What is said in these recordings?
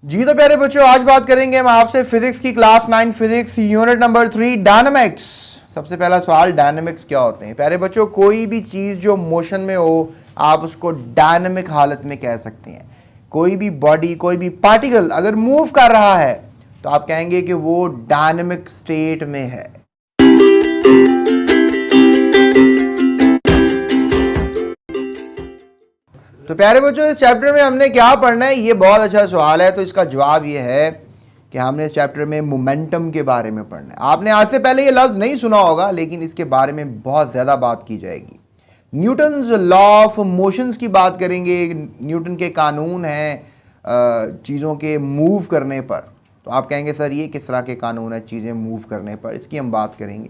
जी तो प्यारे बच्चों, आज बात करेंगे हम आपसे फिजिक्स की class 9 physics unit number 3 dynamics. सबसे पहला सवाल, डायनामिक्स क्या होते हैं? प्यारे बच्चों, कोई भी चीज जो मोशन में हो आप उसको डायनामिक हालत में कह सकते हैं। कोई भी बॉडी, कोई भी पार्टिकल अगर मूव कर रहा है तो आप कहेंगे कि वो डायनामिक स्टेट में है। तो प्यारे बच्चों, इस चैप्टर में हमने क्या पढ़ना है, ये बहुत अच्छा सवाल है। तो इसका जवाब ये है कि हमने इस चैप्टर में मोमेंटम के बारे में पढ़ना है। आपने आज से पहले ये लफ्ज़ नहीं सुना होगा, लेकिन इसके बारे में बहुत ज़्यादा बात की जाएगी। न्यूटन्स लॉ ऑफ मोशंस की बात करेंगे। न्यूटन के कानून हैं चीज़ों के मूव करने पर। तो आप कहेंगे सर ये किस तरह के कानून है चीज़ें मूव करने पर, इसकी हम बात करेंगे।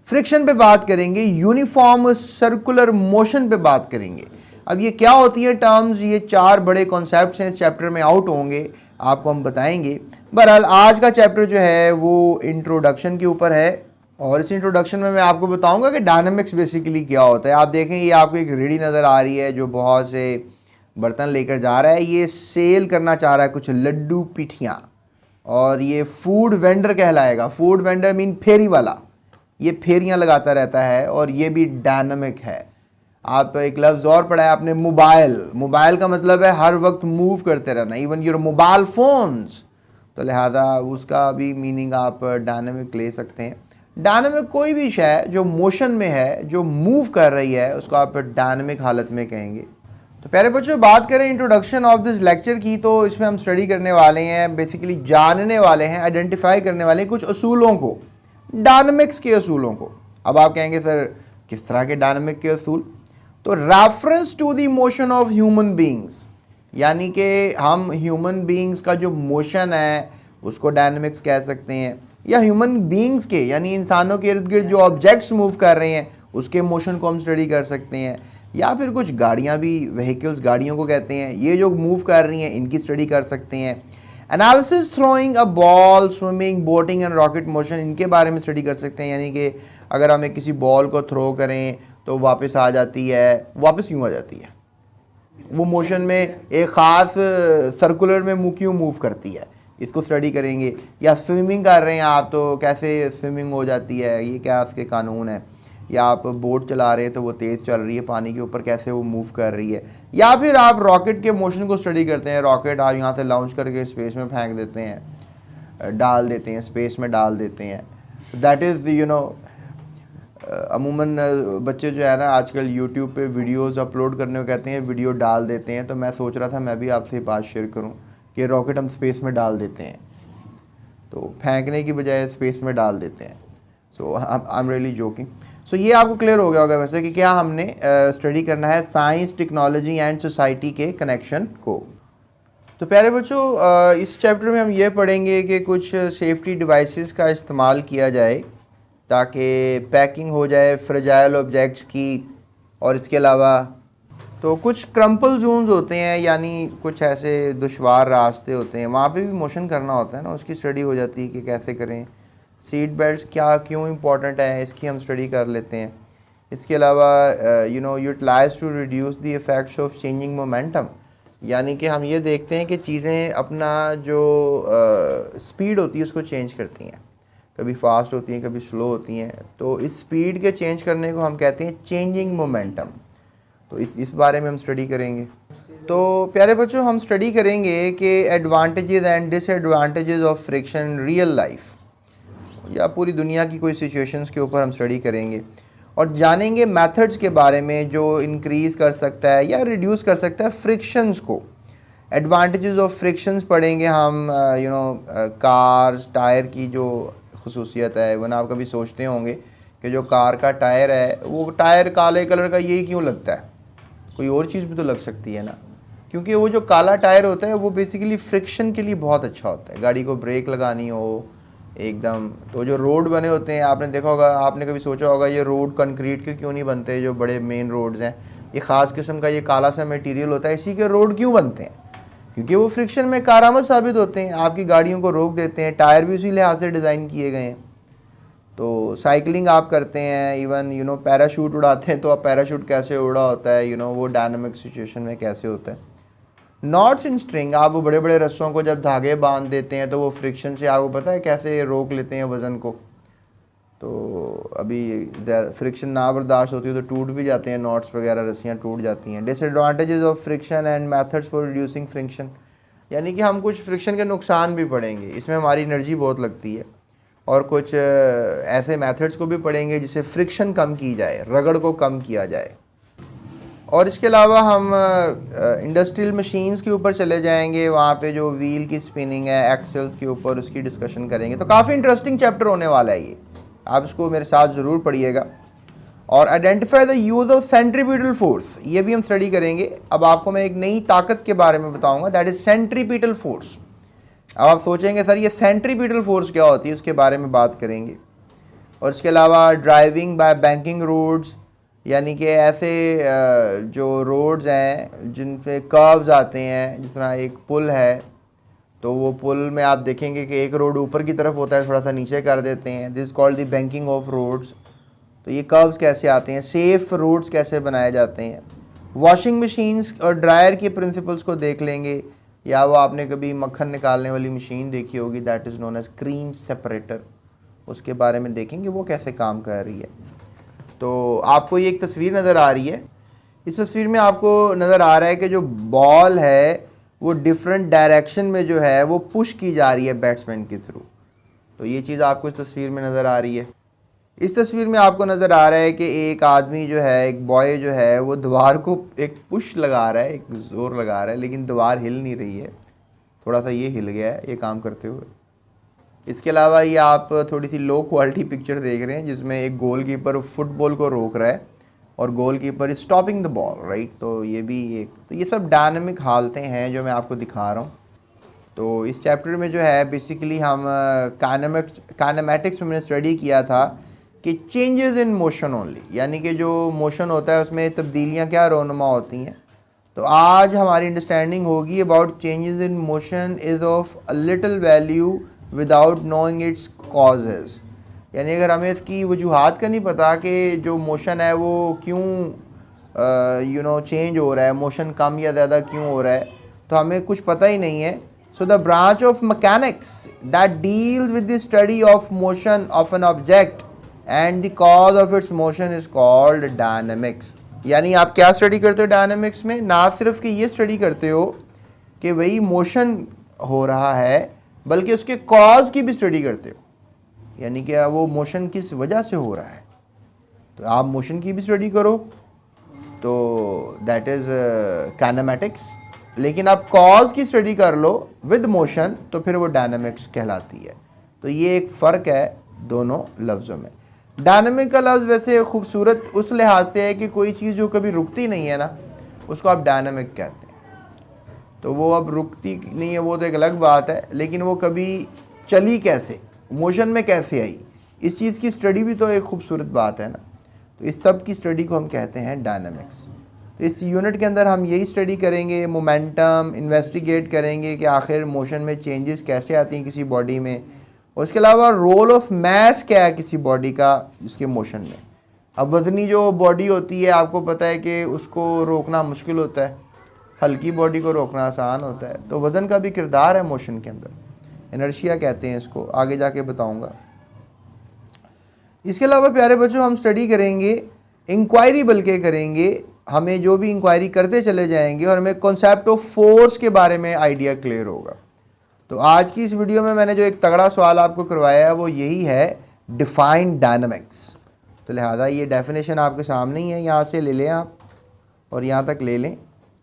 फ्रिक्शन पे बात करेंगे, यूनिफॉर्म सर्कुलर मोशन पे बात करेंगे। अब ये क्या होती है टर्म्स, ये चार बड़े कॉन्सेप्ट्स हैं इस चैप्टर में आउट होंगे, आपको हम बताएंगे। बहरहाल आज का चैप्टर जो है वो इंट्रोडक्शन के ऊपर है, और इस इंट्रोडक्शन में मैं आपको बताऊंगा कि डायनामिक्स बेसिकली क्या होता है। आप देखें ये आपको एक रेडी नज़र आ रही है जो बहुत से बर्तन लेकर जा रहा है। ये सेल करना चाह रहा है कुछ लड्डू पिठियाँ, और ये फूड वेंडर कहलाएगा। फूड वेंडर मीन फेरी वाला, ये फेरियाँ लगाता रहता है, और ये भी डायनामिक है। आप एक लफ्ज़ और पढ़ा है आपने, मोबाइल। मोबाइल का मतलब है हर वक्त मूव करते रहना, इवन योर मोबाइल फोन्स। तो लिहाजा उसका भी मीनिंग आप डायनामिक ले सकते हैं। डायनामिक कोई भी शय जो मोशन में है, जो मूव कर रही है, उसको आप डायनामिक हालत में कहेंगे। तो प्यारे बच्चों, बात करें इंट्रोडक्शन ऑफ दिस लेक्चर की, तो इसमें हम स्टडी करने वाले हैं, बेसिकली जानने वाले हैं, आइडेंटिफाई करने वाले हैं कुछ असूलों को, डायनामिक्स के असूलों को। अब आप कहेंगे सर किस तरह के डायनामिक के असूल? तो reference to the motion of human beings, यानी कि हम ह्यूमन बींग्स का जो मोशन है उसको डायनामिक्स कह सकते हैं, या ह्यूमन बींग्स के यानी इंसानों के इर्द गिर्द जो ऑब्जेक्ट्स मूव कर रहे हैं उसके मोशन को हम स्टडी कर सकते हैं। या फिर कुछ गाड़ियाँ भी, व्हीकल्स गाड़ियों को कहते हैं, ये जो मूव कर रही हैं इनकी स्टडी कर सकते हैं। Analysis throwing a ball, swimming, boating and rocket motion, इनके बारे में स्टडी कर सकते हैं। यानी कि अगर हम किसी बॉल को थ्रो करें तो वापस आ जाती है, वापस क्यों आ जाती है? वो मोशन में एक ख़ास सर्कुलर में क्यों मूव करती है, इसको स्टडी करेंगे। या स्विमिंग कर रहे हैं आप, तो कैसे स्विमिंग हो जाती है, ये क्या उसके कानून है। या आप बोट चला रहे हैं तो वो तेज़ चल रही है पानी के ऊपर, कैसे वो मूव कर रही है। या फिर आप रॉकेट के मोशन को स्टडी करते हैं। रॉकेट आप यहाँ से लॉन्च करके स्पेस में फेंक देते हैं, डाल देते हैं, स्पेस में डाल देते हैं। दैट इज़ अमूमन बच्चे जो है ना आजकल यूट्यूब पे वीडियोस अपलोड करने को कहते हैं, वीडियो डाल देते हैं। तो मैं सोच रहा था मैं भी आपसे बात शेयर करूं कि रॉकेट हम स्पेस में डाल देते हैं, तो फेंकने की बजाय स्पेस में डाल देते हैं। सो आई एम रियली जोकिंग। सो ये आपको क्लियर हो गया होगा वैसे कि क्या हमने स्टडी करना है साइंस, टेक्नोलॉजी एंड सोसाइटी के कनेक्शन को। तो प्यारे बच्चों, इस चैप्टर में हम ये पढ़ेंगे कि कुछ सेफ्टी डिवाइसेस का इस्तेमाल किया जाए ताकि पैकिंग हो जाए फ्रेजाइल ऑब्जेक्ट्स की। और इसके अलावा तो कुछ क्रम्पल जोन्स होते हैं, यानी कुछ ऐसे दुश्वार रास्ते होते हैं, वहाँ पे भी मोशन करना होता है ना, उसकी स्टडी हो जाती है कि कैसे करें। सीट बेल्ट्स क्या क्यों इंपॉर्टेंट है, इसकी हम स्टडी कर लेते हैं। इसके अलावा utilize to reduce the effects of changing momentum, यानी कि हम ये देखते हैं कि चीज़ें अपना जो स्पीड होती है उसको चेंज करती हैं, कभी फास्ट होती हैं, कभी स्लो होती हैं। तो इस स्पीड के चेंज करने को हम कहते हैं चेंजिंग मोमेंटम। तो इस बारे में हम स्टडी करेंगे। तो प्यारे बच्चों, हम स्टडी करेंगे कि advantages and disadvantages of friction real life, या पूरी दुनिया की कोई सिचुएशंस के ऊपर हम स्टडी करेंगे, और जानेंगे मेथड्स के बारे में जो इंक्रीज़ कर सकता है या रिड्यूस कर सकता है फ्रिक्शंस को। एडवांटेजेस ऑफ फ्रिक्शंस पढ़ेंगे हम, कार्स, टायर की जो खसूसियत है। वन आप कभी सोचते होंगे कि जो कार का टायर है वो टायर काले कलर का यही क्यों लगता है, कोई और चीज़ भी तो लग सकती है ना। क्योंकि वो जो काला टायर होता है वो बेसिकली फ्रिक्शन के लिए बहुत अच्छा होता है। गाड़ी को ब्रेक लगानी हो एकदम, तो जो रोड बने होते हैं आपने देखा होगा, आपने कभी सोचा होगा ये रोड कंक्रीट के क्यों नहीं बनते, जो बड़े मेन रोड्स हैं, ये ख़ास किस्म का ये काला सा मटेरियल होता है, इसी के रोड क्यों बनते हैं? क्योंकि वो फ्रिक्शन में कारआमद साबित होते हैं, आपकी गाड़ियों को रोक देते हैं। टायर भी उसी लिहाज से डिज़ाइन किए गए हैं। तो साइकिलिंग आप करते हैं, इवन पैराशूट उड़ाते हैं, तो आप पैराशूट कैसे उड़ा होता है, वो डायनामिक सिचुएशन में कैसे होता है। नॉट्स इन स्ट्रिंग, आप वो बड़े बड़े रस्सों को जब धागे बांध देते हैं तो वो फ्रिक्शन से आपको पता है कैसे रोक लेते हैं वज़न को। तो अभी फ्रिक्शन ना बर्दाश्त होती है तो टूट भी जाते हैं नॉट्स वगैरह, रस्सियाँ टूट जाती हैं। Disadvantages of friction and methods for reducing friction, यानी कि हम कुछ फ्रिक्शन के नुकसान भी पढ़ेंगे, इसमें हमारी एनर्जी बहुत लगती है, और कुछ ऐसे मेथड्स को भी पढ़ेंगे जिससे फ्रिक्शन कम की जाए, रगड़ को कम किया जाए। और इसके अलावा हम इंडस्ट्रियल मशीन्स के ऊपर चले जाएंगे, वहाँ पे जो व्हील की स्पिनिंग है एक्सेल्स के ऊपर, उसकी डिस्कशन करेंगे। तो काफ़ी इंटरेस्टिंग चैप्टर होने वाला है ये, आप इसको मेरे साथ ज़रूर पढ़िएगा। और identify the use of centripetal force, ये भी हम स्टडी करेंगे। अब आपको मैं एक नई ताकत के बारे में बताऊंगा, दैट इज़ सेंट्रीपिटल फोर्स। अब आप सोचेंगे सर ये सेंट्रीपिटल फोर्स क्या होती है, उसके बारे में बात करेंगे। और इसके अलावा ड्राइविंग बाय बैंकिंग रोड्स, यानी कि ऐसे जो रोड्स हैं जिन पे कर्व्स आते हैं, जिस तरह एक पुल है तो वो पुल में आप देखेंगे कि एक रोड ऊपर की तरफ होता है, थोड़ा सा नीचे कर देते हैं, this called the banking of roads. तो ये कर्व्स कैसे आते हैं, सेफ रोड्स कैसे बनाए जाते हैं। वॉशिंग मशीन्स और ड्रायर के प्रिंसिपल्स को देख लेंगे, या वो आपने कभी मक्खन निकालने वाली मशीन देखी होगी, that is known as cream separator, उसके बारे में देखेंगे वो कैसे काम कर रही है। तो आपको ये एक तस्वीर नज़र आ रही है, इस तस्वीर में आपको नज़र आ रहा है कि जो बॉल है वो डिफरेंट डायरेक्शन में जो है वो पुश की जा रही है बैट्समैन के थ्रू। तो ये चीज़ आपको इस तस्वीर में नज़र आ रही है। इस तस्वीर में आपको नज़र आ रहा है कि एक आदमी जो है, एक बॉय जो है, वो दीवार को एक पुश लगा रहा है, एक ज़ोर लगा रहा है, लेकिन दीवार हिल नहीं रही है, थोड़ा सा ये हिल गया है ये काम करते हुए। इसके अलावा ये आप थोड़ी सी लो क्वालिटी पिक्चर देख रहे हैं जिसमें एक गोलकीपर फुटबॉल को रोक रहा है और goalkeeper is stopping the ball, right. तो ये भी एक, तो ये सब डायनामिक हालतें हैं जो मैं आपको दिखा रहा हूँ। तो इस चैप्टर में जो है बेसिकली हम काइनेमैटिक्स में मैंने स्टडी किया था कि चेंजेस इन मोशन ओनली, यानी कि जो मोशन होता है उसमें तब्दीलियाँ क्या रोनुमा होती हैं। तो आज हमारी अंडरस्टैंडिंग होगी about changes in motion is of a little value without knowing it's causes, यानी अगर हमें इसकी वजूहात का नहीं पता कि जो मोशन है वो क्यों चेंज हो रहा है, मोशन कम या ज़्यादा क्यों हो रहा है, तो हमें कुछ पता ही नहीं है। So the branch of mechanics that deals with the study of motion of an object and the cause of its motion is called dynamics. यानी आप क्या स्टडी करते हो डायनेमिक्स में, ना सिर्फ कि ये स्टडी करते हो कि वही मोशन हो रहा है, बल्कि उसके कॉज की भी स्टडी करते हो, यानी कि वो मोशन किस वजह से हो रहा है। तो आप मोशन की भी स्टडी करो तो दैट इज़ काइनेमैटिक्स, लेकिन आप कॉज की स्टडी कर लो विद मोशन तो फिर वो डायनामिक्स कहलाती है। तो ये एक फ़र्क है दोनों लफ्ज़ों में। डायनामिक का लफ्ज़ वैसे खूबसूरत उस लिहाज से है कि कोई चीज़ जो कभी रुकती नहीं है ना, उसको आप डायनामिक कहते हैं। तो वो अब रुकती नहीं है वो तो एक अलग बात है, लेकिन वो कभी चली कैसे, मोशन में कैसे आई, इस चीज़ की स्टडी भी तो एक खूबसूरत बात है ना। तो इस सब की स्टडी को हम कहते हैं डायनामिक्स। तो इस यूनिट के अंदर हम यही स्टडी करेंगे, मोमेंटम इन्वेस्टिगेट करेंगे कि आखिर मोशन में चेंजेस कैसे आती हैं किसी बॉडी में, और इसके अलावा रोल ऑफ मैस क्या है किसी बॉडी का जिसके मोशन में। अब वज़नी जो बॉडी होती है आपको पता है कि उसको रोकना मुश्किल होता है, हल्की बॉडी को रोकना आसान होता है। तो वज़न का भी किरदार है मोशन के अंदर, इनर्शिया कहते हैं इसको, आगे जाके बताऊंगा। इसके अलावा प्यारे बच्चों हम स्टडी करेंगे इंक्वायरी, बल्कि करेंगे हमें जो भी इंक्वायरी करते चले जाएंगे और हमें कॉन्सेप्ट ऑफ फोर्स के बारे में आइडिया क्लियर होगा। तो आज की इस वीडियो में मैंने जो एक तगड़ा सवाल आपको करवाया है वो यही है, डिफाइन डायनामिक्स। तो लिहाजा ये डेफिनेशन आपके सामने ही है, यहाँ से ले लें आप और यहाँ तक ले लें।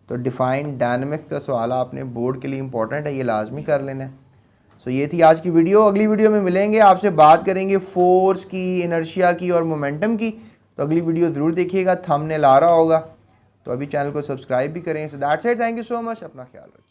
तो डिफाइन डायनामिक्स का सवाल आपने बोर्ड के लिए इंपॉर्टेंट है, ये लाजमी कर लेना है। सो ये थी आज की वीडियो। अगली वीडियो में मिलेंगे, आपसे बात करेंगे फोर्स की, इनर्शिया की और मोमेंटम की। तो अगली वीडियो ज़रूर देखिएगा, थंबनेल आ रहा होगा। तो अभी चैनल को सब्सक्राइब भी करें। So that's it, thank you so much, अपना ख्याल रखें।